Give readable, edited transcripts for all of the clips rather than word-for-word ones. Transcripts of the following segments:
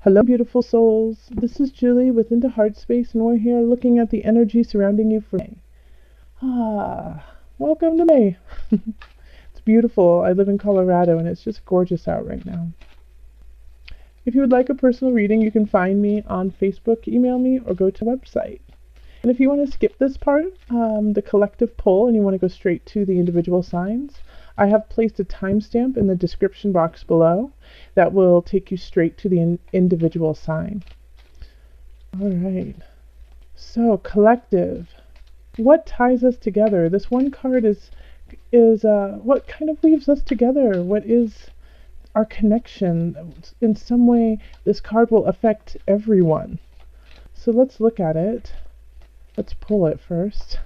Hello, beautiful souls. This is Julie with Into Heart Space, and we're here looking at the energy surrounding you for May. Welcome to May. It's beautiful. I live in Colorado, and it's just gorgeous out right now. If you would like a personal reading, you can find me on Facebook, email me, or go to the website. And if you want to skip this part, the collective pull, and you want to go straight to the individual signs, I have placed a timestamp in the description box below that will take you straight to the individual sign. All right. So, collective. What ties us together? This one card is what kind of weaves us together? What is our connection? In some way, this card will affect everyone. So let's look at it. Let's pull it first.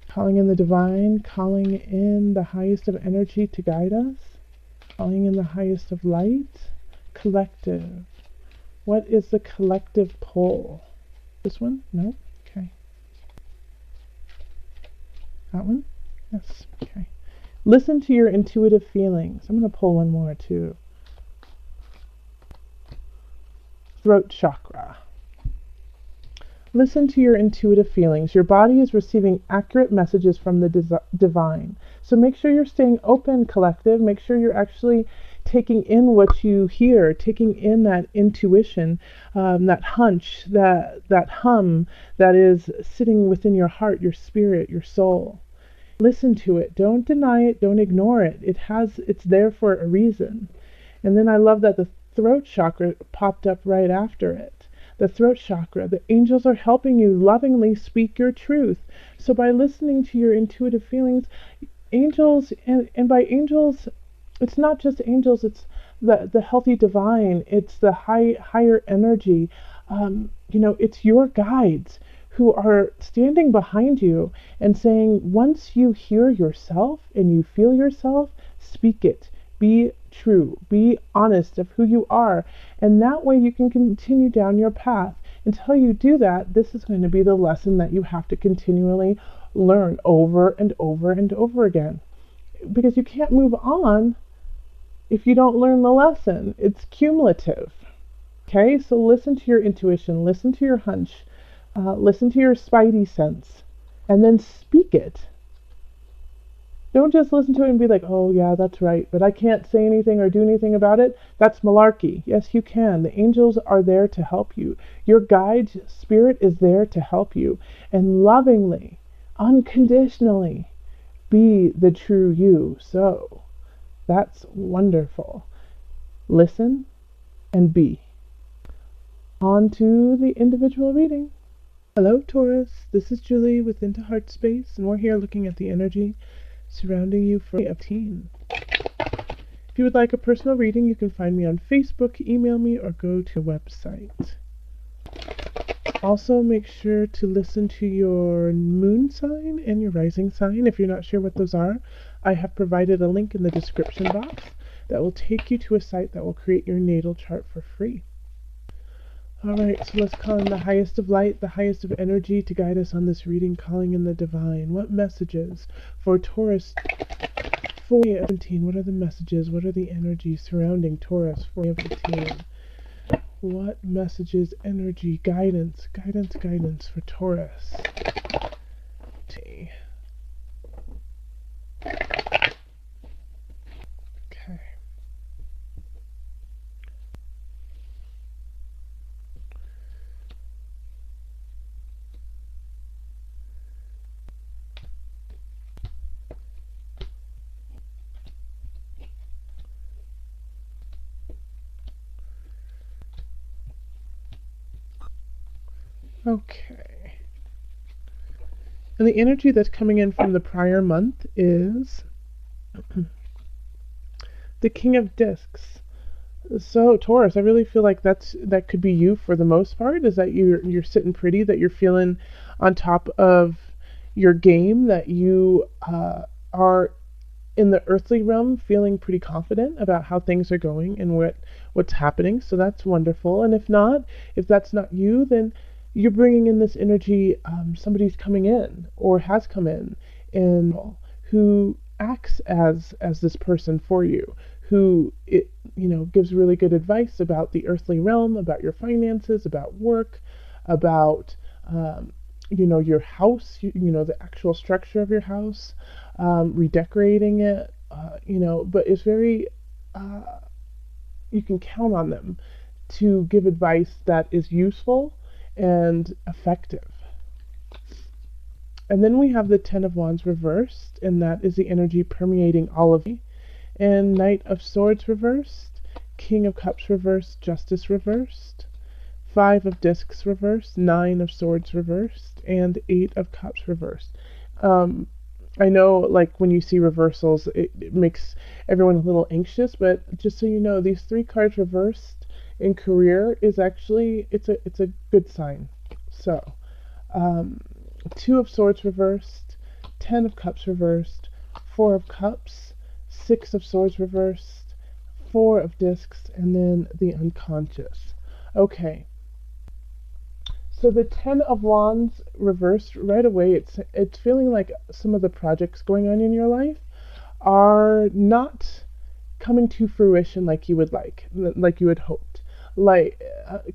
Calling in the divine, calling in the highest of energy to guide us, calling in the highest of light. Collective. What is the collective pull? This one? No? Okay. That one? Yes. Okay. Listen to your intuitive feelings. I'm going to pull one more too. Throat chakra. Listen to your intuitive feelings. Your body is receiving accurate messages from the divine. So make sure you're staying open, collective. Make sure you're actually taking in what you hear, taking in that intuition, that hunch, that hum that is sitting within your heart, your spirit, your soul. Listen to it. Don't deny it. Don't ignore it. It's there for a reason. And then I love that the throat chakra popped up right after it. The throat chakra, the angels are helping you lovingly speak your truth. So by listening to your intuitive feelings, angels, and by angels, it's not just angels, it's the healthy divine, it's the higher energy. It's your guides who are standing behind you and saying, once you hear yourself and you feel yourself, speak it. Be true. Be honest of who you are. And that way you can continue down your path. Until you do that, this is going to be the lesson that you have to continually learn over and over and over again. Because you can't move on if you don't learn the lesson. It's cumulative. Okay? So listen to your intuition. Listen to your hunch. Listen to your spidey sense. And then speak it. Don't just listen to it and be like, oh yeah, that's right, but I can't say anything or do anything about it. That's malarkey. Yes, you can. The angels are there to help you. Your guide spirit is there to help you. And lovingly, unconditionally, be the true you. So, that's wonderful. Listen and be. On to the individual reading. Hello, Taurus. This is Julie with Into Heart Space, and we're here looking at the energy surrounding you for a teen. If you would like a personal reading, you can find me on Facebook, email me, or go to a website. Also, make sure to listen to your moon sign and your rising sign. If you're not sure what those are, I have provided a link in the description box that will take you to a site that will create your natal chart for free. Alright, so let's call in the highest of light, the highest of energy to guide us on this reading, calling in the divine. What messages for Taurus for 17? What are the messages? What are the energies surrounding Taurus for 17? What messages, energy, guidance for Taurus? Okay. Okay. And the energy that's coming in from the prior month is the King of Discs. So Taurus, I really feel like that could be you for the most part. Is that you're sitting pretty, that you're feeling on top of your game, that you are in the earthly realm feeling pretty confident about how things are going and what's happening. So that's wonderful. And if that's not you, then you're bringing in this energy. Somebody's coming in or has come in and who acts as this person for you, who gives really good advice about the earthly realm, about your finances, about work, about your house, the actual structure of your house, redecorating it, but it's very, you can count on them to give advice that is useful and effective. And then we have the Ten of Wands reversed, and that is the energy permeating all of you. And Knight of Swords reversed, King of Cups reversed, Justice reversed, Five of Discs reversed, Nine of Swords reversed, and Eight of Cups reversed. I know, like, when you see reversals, it makes everyone a little anxious, but just so you know, these three cards reversed in career is actually, it's a good sign. So, Two of Swords reversed, Ten of Cups reversed, Four of Cups, Six of Swords reversed, Four of Discs, and then the Unconscious. Okay. So the Ten of Wands reversed right away. It's feeling like some of the projects going on in your life are not coming to fruition like you would like you had hoped. Like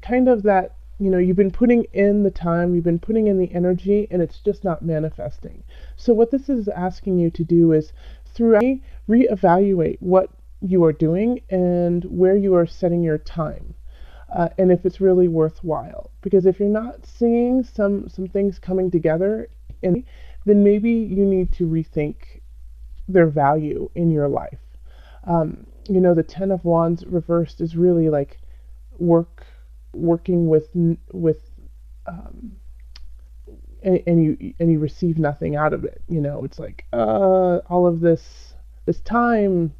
kind of that, you've been putting in the time, you've been putting in the energy, and it's just not manifesting. So what this is asking you to do is throughout reevaluate what you are doing and where you are setting your time. And if it's really worthwhile. Because if you're not seeing some things coming together, then maybe you need to rethink their value in your life. The Ten of Wands reversed is really like working with and you receive nothing out of it. It's like all of this time,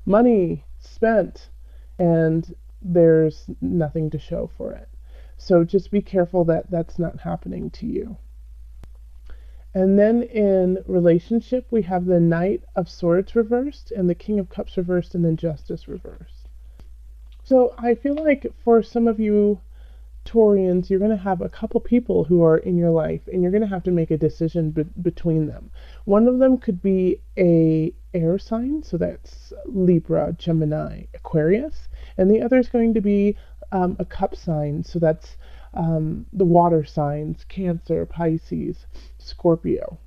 money spent, and there's nothing to show for it. So just be careful that that's not happening to you. And then in relationship, we have the Knight of Swords reversed and the King of Cups reversed, and then Justice reversed. So I feel like for some of you Taurians, you're going to have a couple people who are in your life, and you're going to have to make a decision between them. One of them could be a air sign, so that's Libra, Gemini, Aquarius, and the other is going to be a cup sign, so that's the water signs, Cancer, Pisces, Scorpio.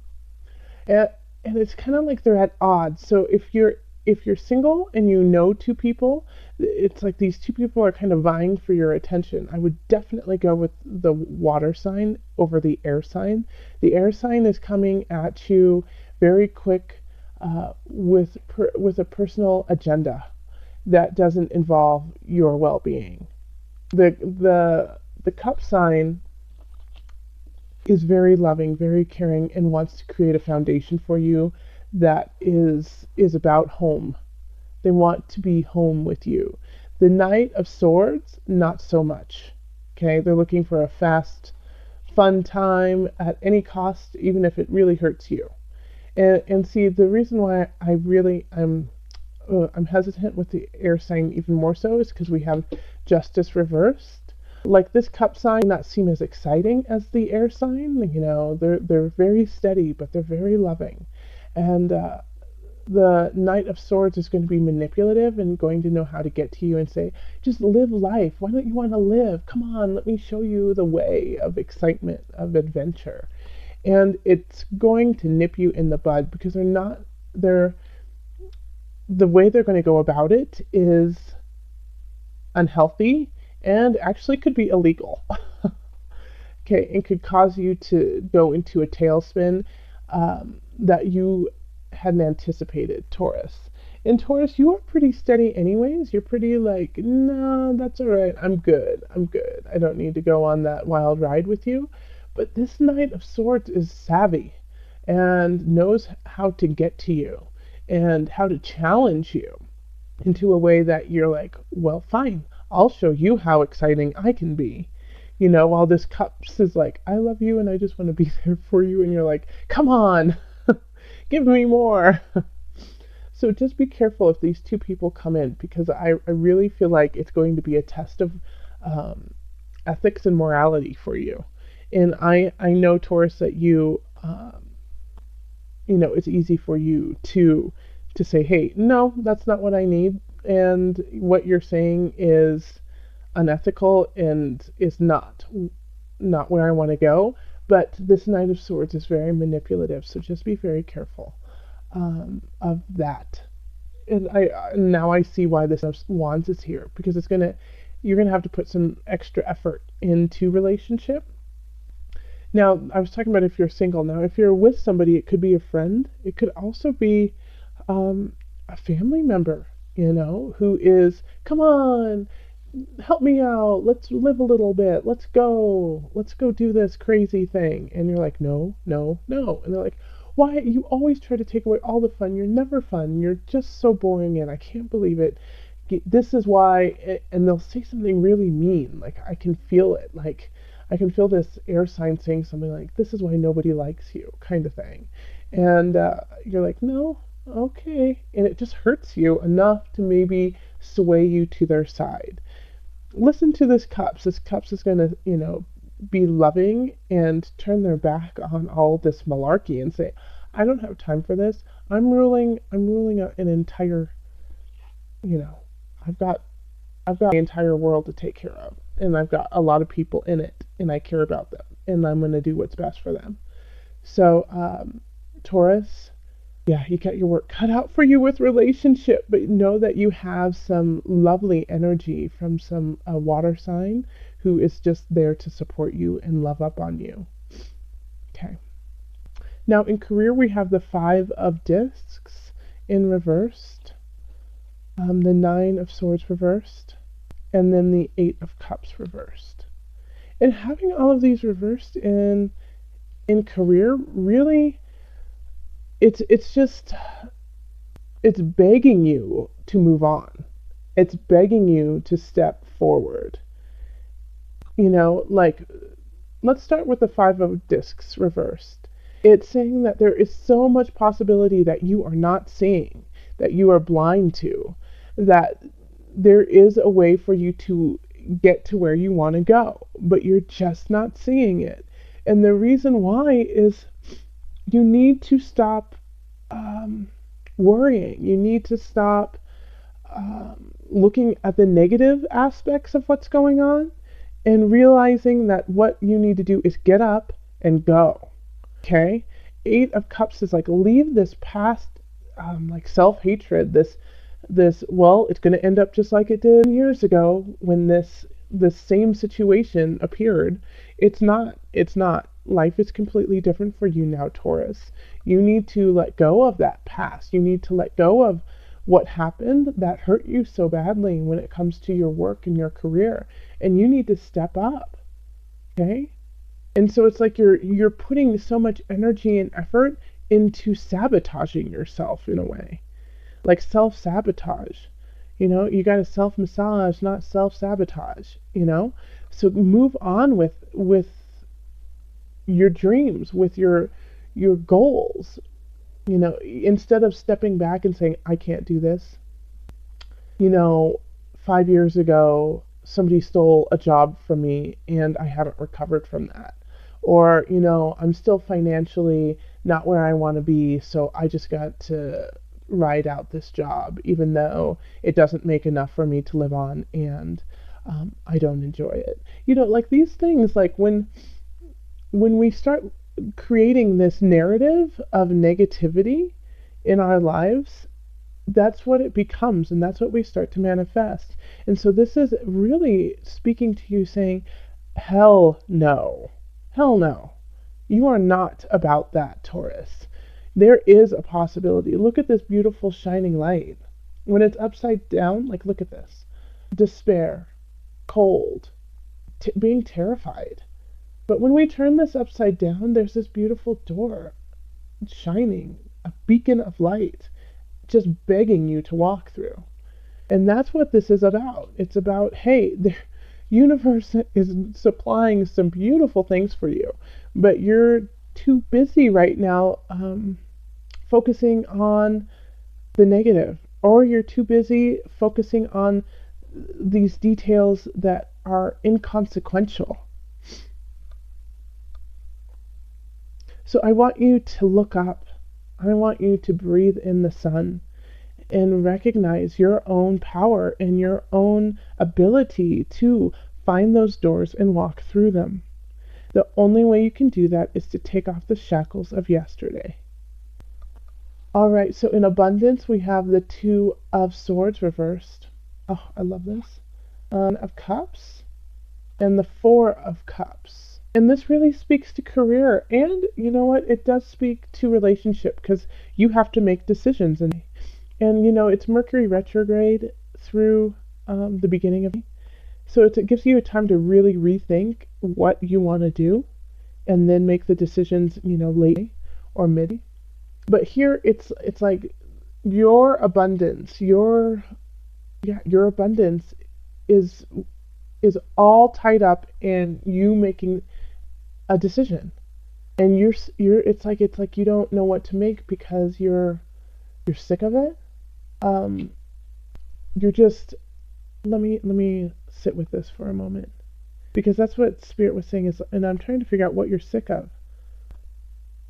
And it's kind of like they're at odds. So if you're single and you know two people, it's like these two people are kind of vying for your attention. I would definitely go with the water sign over the air sign. The air sign is coming at you very quick with a personal agenda that doesn't involve your well-being. The cup sign is very loving, very caring, and wants to create a foundation for you that is about home. They want to be home with you. The Knight of Swords, not so much. Okay, they're looking for a fast, fun time at any cost, even if it really hurts you. And see, the reason why I'm hesitant with the air sign even more so is because we have Justice reversed. Like, this cup sign not seem as exciting as the air sign. They're very steady, but they're very loving. And the Knight of Swords is going to be manipulative and going to know how to get to you and say, just live life. Why don't you want to live? Come on, let me show you the way of excitement, of adventure. And it's going to nip you in the bud because the way they're going to go about it is unhealthy and actually could be illegal. Okay, and could cause you to go into a tailspin that you hadn't anticipated, Taurus. In Taurus, you are pretty steady anyways. You're pretty like, no, that's all right. I'm good. I don't need to go on that wild ride with you. But this Knight of Swords is savvy and knows how to get to you and how to challenge you into a way that you're like, well, fine. I'll show you how exciting I can be. While this Cups is like, I love you and I just want to be there for you. And you're like, come on, give me more. So just be careful if these two people come in, because I really feel like it's going to be a test of ethics and morality for you. And I know, Taurus, that it's easy for you to say, hey, no, that's not what I need. and what you're saying is unethical and is not where I want to go. But this Knight of Swords is very manipulative, so just be very careful of that. And now I see why this Wands is here, because you're gonna have to put some extra effort into relationship. Now, I was talking about if you're single. Now, if you're with somebody, it could be a friend. It could also be um, a family member, who is, come on, help me out. Let's live a little bit. Let's go. Let's go do this crazy thing. And you're like, no, no, no. And they're like, why? You always try to take away all the fun. You're never fun. You're just so boring, and I can't believe it. This is why. And they'll say something really mean. Like, I can feel it. Like, I can feel this air sign saying something like, this is why nobody likes you, kind of thing. And you're like, no, okay. And it just hurts you enough to maybe sway you to their side. Listen to this Cups. This Cups is going to, be loving and turn their back on all this malarkey and say, I don't have time for this. I'm ruling an entire, you know, I've got the entire world to take care of, and I've got a lot of people in it, and I care about them, and I'm going to do what's best for them. So, Taurus, yeah, you got your work cut out for you with relationship, but know that you have some lovely energy from some water sign who is just there to support you and love up on you. Okay. Now in career we have the Five of Discs in reversed, the Nine of Swords reversed, and then the Eight of Cups reversed. And having all of these reversed in career, really, it's begging you to move on. It's begging you to step forward. Like, let's start with the Five of Discs reversed. It's saying that there is so much possibility that you are not seeing, that you are blind to, that there is a way for you to get to where you want to go, but you're just not seeing it. And the reason why is you need to stop worrying. You need to stop looking at the negative aspects of what's going on and realizing that what you need to do is get up and go. Okay? Eight of Cups is like, leave this past like self-hatred, this well, it's going to end up just like it did years ago when this same situation appeared. It's not. Life is completely different for you now, Taurus. You need to let go of that past. You need to let go of what happened that hurt you so badly when it comes to your work and your career. And you need to step up. Okay? And so it's like you're putting so much energy and effort into sabotaging yourself in a way. Like self-sabotage. You got to self-massage, not self-sabotage, So move on with your dreams, with your goals, instead of stepping back and saying, I can't do this. 5 years ago, somebody stole a job from me and I haven't recovered from that. Or, I'm still financially not where I want to be, so I just got to ride out this job, even though it doesn't make enough for me to live on and I don't enjoy it. Like these things, like when we start creating this narrative of negativity in our lives, that's what it becomes, and that's what we start to manifest. And so this is really speaking to you saying, hell no. Hell no. You are not about that, Taurus. There is a possibility. Look at this beautiful shining light. When it's upside down, like look at this. Despair, cold, being terrified. But when we turn this upside down, there's this beautiful door, shining, a beacon of light, just begging you to walk through. And that's what this is about. It's about, hey, the universe is supplying some beautiful things for you, but you're too busy right now focusing on the negative, or you're too busy focusing on these details that are inconsequential. So I want you to look up. I want you to breathe in the sun and recognize your own power and your own ability to find those doors and walk through them. The only way you can do that is to take off the shackles of yesterday. All right, so in abundance, we have the Two of Swords reversed. Oh, I love this. Of Cups and the Four of Cups. And this really speaks to career. And you know what? It does speak to relationship because you have to make decisions. And you know, it's Mercury retrograde through the beginning of. So it gives you a time to really rethink what you want to do and then make the decisions, you know, late or mid. But here it's like your abundance, your abundance is all tied up in you making a decision. And you're it's like you don't know what to make because you're sick of it. You're just let me sit with this for a moment, because that's what Spirit was saying is, and I'm trying to figure out what you're sick of.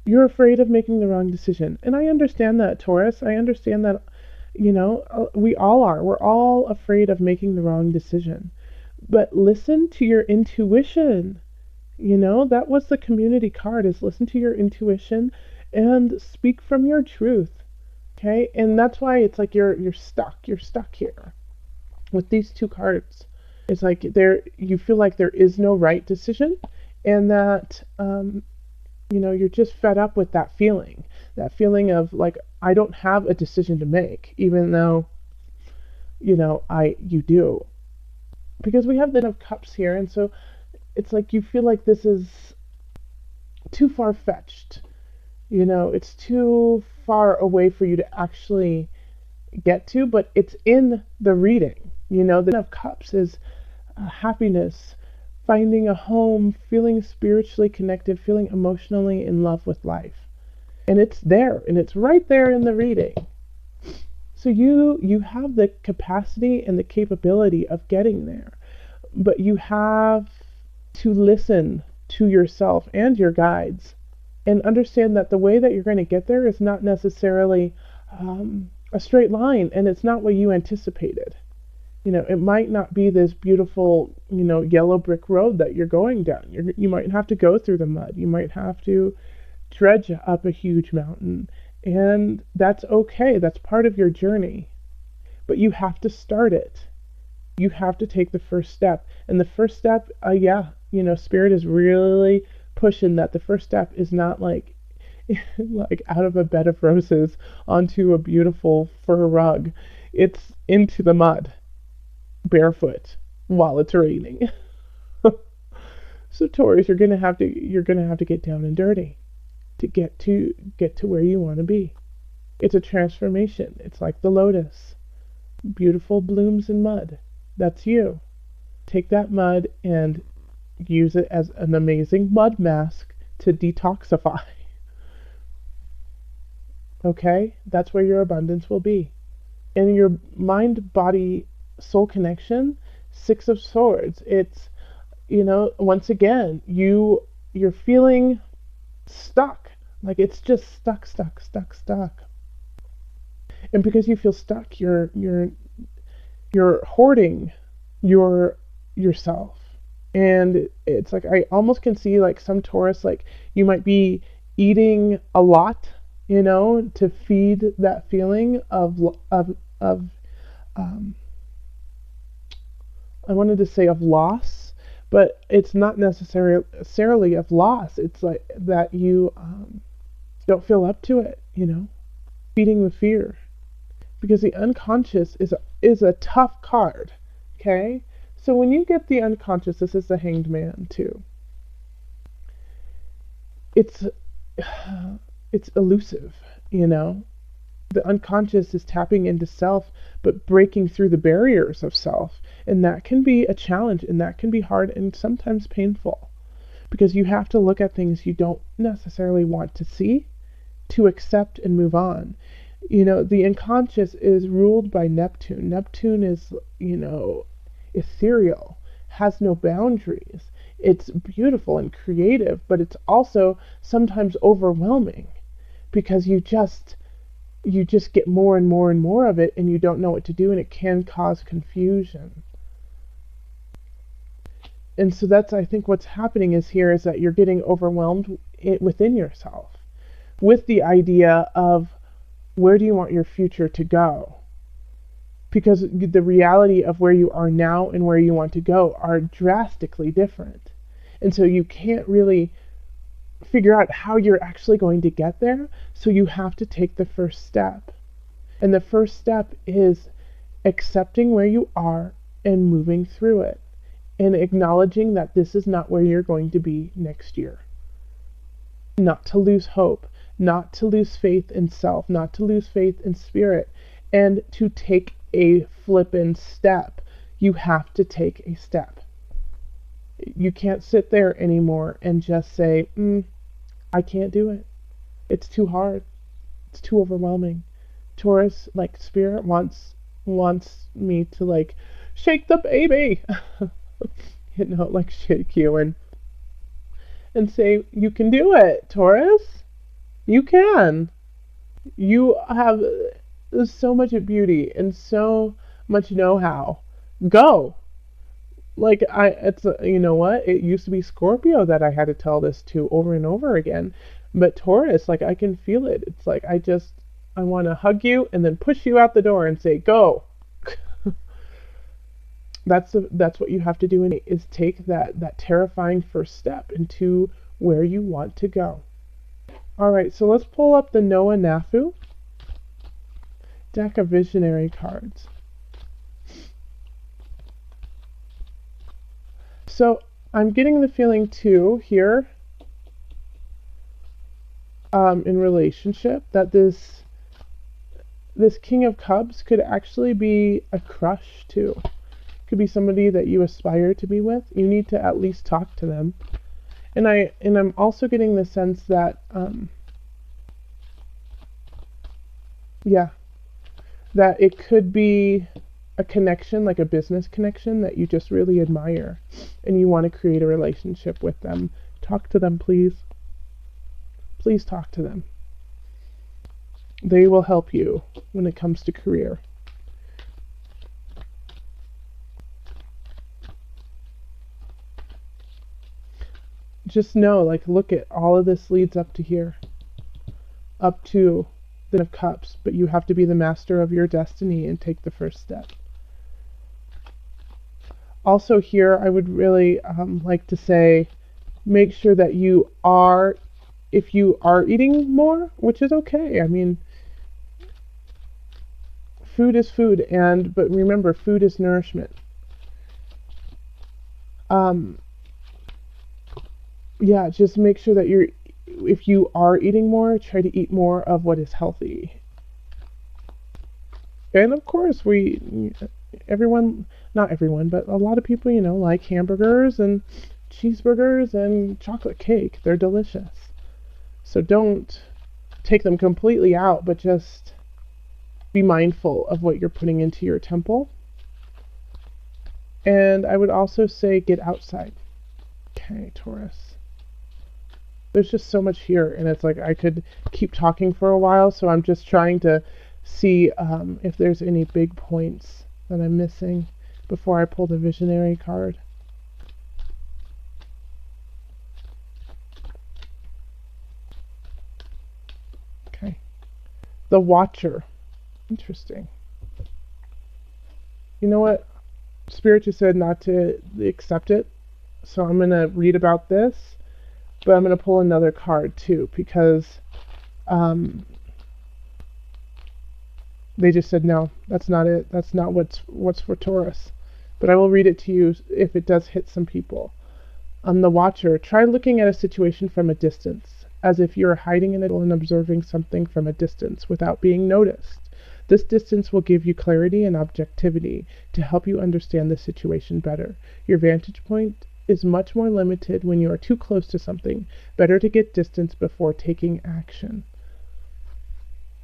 You're afraid of making the wrong decision. And I understand that, Taurus. I understand that, you know, we all are. We're all afraid of making the wrong decision. But listen to your intuition. You know, that was the community card, is listen to your intuition and speak from your truth. Okay? And that's why it's like you're stuck. You're stuck here with these two cards. It's like you feel like there is no right decision, and that you know, you're just fed up with that feeling of like, I don't have a decision to make, even though, you know, you do, because we have the Ten of Cups here. And so it's like you feel like this is too far-fetched, you know, it's too far away for you to actually get to, but it's in the reading. You know, the Ten of Cups is happiness, finding a home, feeling spiritually connected, feeling emotionally in love with life. And it's there, and it's right there in the reading. So you have the capacity and the capability of getting there, but you have to listen to yourself and your guides and understand that the way that you're going to get there is not necessarily a straight line, and it's not what you anticipated. You know, it might not be this beautiful, you know, yellow brick road that you're going down. You might have to go through the mud. You might have to dredge up a huge mountain. And that's okay. That's part of your journey. But you have to start it. You have to take the first step. And the first step, you know, Spirit is really pushing that the first step is not like like out of a bed of roses onto a beautiful fur rug. It's into the mud, barefoot, while it's raining. So Taurus, you're gonna have to get down and dirty to get to where you want to be. It's a transformation. It's like the lotus, beautiful blooms in mud. That's you. Take that mud and use it as an amazing mud mask to detoxify. Okay, that's where your abundance will be. And your mind, body, soul connection, Six of Swords. It's, you know, once again, you're feeling stuck. Like it's just stuck. And because you feel stuck, you're hoarding yourself. And it's like, I almost can see like some Taurus, like you might be eating a lot, you know, to feed that feeling of I wanted to say of loss, but it's not necessarily of loss. It's like that you don't feel up to it, you know, feeding the fear, because the unconscious is a tough card. Okay, so when you get the unconscious, this is the Hanged Man too. It's elusive, you know. The unconscious is tapping into self, but breaking through the barriers of self. And that can be a challenge, and that can be hard and sometimes painful, because you have to look at things you don't necessarily want to see to accept and move on. You know, the unconscious is ruled by Neptune. Neptune is, you know, ethereal, has no boundaries. It's beautiful and creative, but it's also sometimes overwhelming, because you just get more and more and more of it, and you don't know what to do, and it can cause confusion. And so that's, I think, what's happening is that you're getting overwhelmed within yourself with the idea of where do you want your future to go? Because the reality of where you are now and where you want to go are drastically different. And so you can't really figure out how you're actually going to get there. So you have to take the first step. And the first step is accepting where you are and moving through it, and acknowledging that this is not where you're going to be next year. Not to lose hope, not to lose faith in self, not to lose faith in spirit, and to take a flippin' step. You have to take a step. You can't sit there anymore and just say, I can't do it. It's too hard. It's too overwhelming. Taurus, like spirit, wants me to like shake the baby. Like shake you and say, you can do it, Taurus. You can. You have so much beauty and so much know-how. Go. Like it's you know what? It used to be Scorpio that I had to tell this to over and over again, but Taurus, like I can feel it. It's like I want to hug you and then push you out the door and say, go. That's what you have to do, is take that terrifying first step into where you want to go. All right, so let's pull up the Noah Nafu deck of visionary cards. So I'm getting the feeling too here in relationship that this King of Cups could actually be a crush too. Could be somebody that you aspire to be with. You need to at least talk to them. And I'm also getting the sense that that it could be a connection, like a business connection that you just really admire and you want to create a relationship with them. Talk to them, please. Please talk to them. They will help you when it comes to career. Just know, like, look at all of this leads up to here. Up to the Ten of Cups, but you have to be the master of your destiny and take the first step. Also here, I would really like to say, make sure that if you are eating more, which is okay. I mean, food is food, but remember, food is nourishment. Just make sure that if you are eating more, try to eat more of what is healthy. And of course, not everyone, but a lot of people, like hamburgers and cheeseburgers and chocolate cake. They're delicious. So don't take them completely out, but just be mindful of what you're putting into your temple. And I would also say get outside. Okay, Taurus. There's just so much here, and it's like I could keep talking for a while, so I'm just trying to see if there's any big points that I'm missing before I pull the visionary card. Okay. The Watcher. Interesting. You know what? Spirit just said not to accept it, so I'm going to read about this, but I'm going to pull another card too, because they just said no, that's not it. That's not what's for Taurus. But I will read it to you if it does hit some people. The Watcher. Try looking at a situation from a distance, as if you're hiding in it and observing something from a distance without being noticed. This distance will give you clarity and objectivity to help you understand the situation better. Your vantage point is much more limited when you are too close to something. Better to get distance before taking action.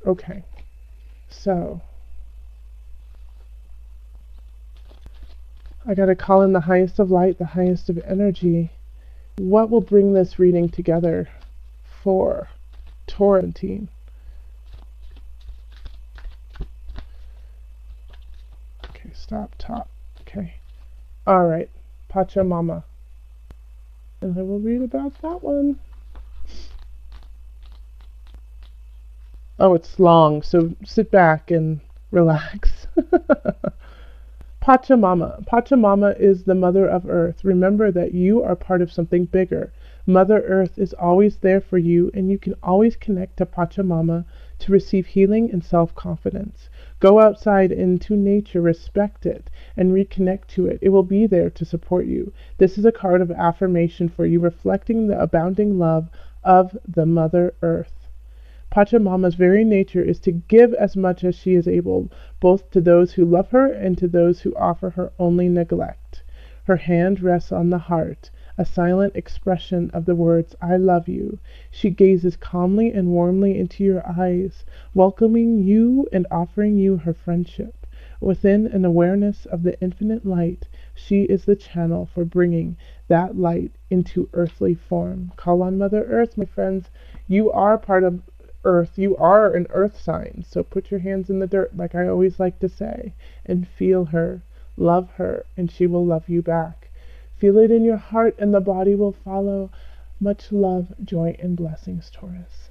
Okay, so I gotta call in the highest of light, the highest of energy. What will bring this reading together for Taurus team? stop top. Okay. All right. Pachamama. And I will read about that one. Oh, it's long, so sit back and relax. Pachamama. Pachamama is the mother of earth. Remember that you are part of something bigger. Mother Earth is always there for you, and you can always connect to Pachamama to receive healing and self-confidence. Go outside into nature, respect it, and reconnect to it. It will be there to support you. This is a card of affirmation for you, reflecting the abounding love of the Mother Earth. Pachamama's very nature is to give as much as she is able, both to those who love her and to those who offer her only neglect. Her hand rests on the heart, a silent expression of the words, I love you. She gazes calmly and warmly into your eyes, welcoming you and offering you her friendship. Within an awareness of the infinite light, she is the channel for bringing that light into earthly form. Call on Mother Earth, my friends. You are part of Earth. You are an earth sign. So put your hands in the dirt, like I always like to say, and feel her. Love her, and she will love you back. Feel it in your heart, and the body will follow. Much love, joy, and blessings, Taurus.